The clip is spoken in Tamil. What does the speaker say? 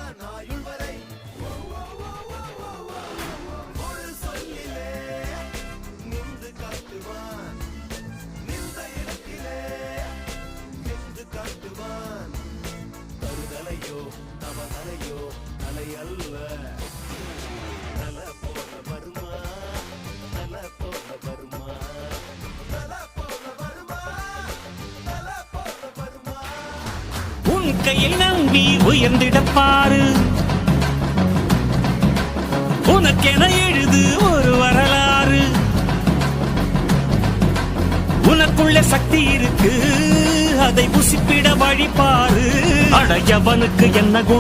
வாழ்வான் ஆயுள் வரை. ஒரு சொல்லிலே நின்று காட்டுவான், நின்ற இடத்திலே நின்று காட்டுவான். தருதலையோ தவதலையோ தலை அல்ல, தல போல வருமா, தல போல வருமா, தல போல வருமா, தல போல வருமா. உன் கையை நம்பி உயர்ந்திடப்பாரு, உனக்கென எழுது ஒரு வரலாறு. உனக்குள்ள சக்தி இருக்கு, அதை புசிப்பிட வழிபாரு. அடையவனுக்கு என்ன குணம்?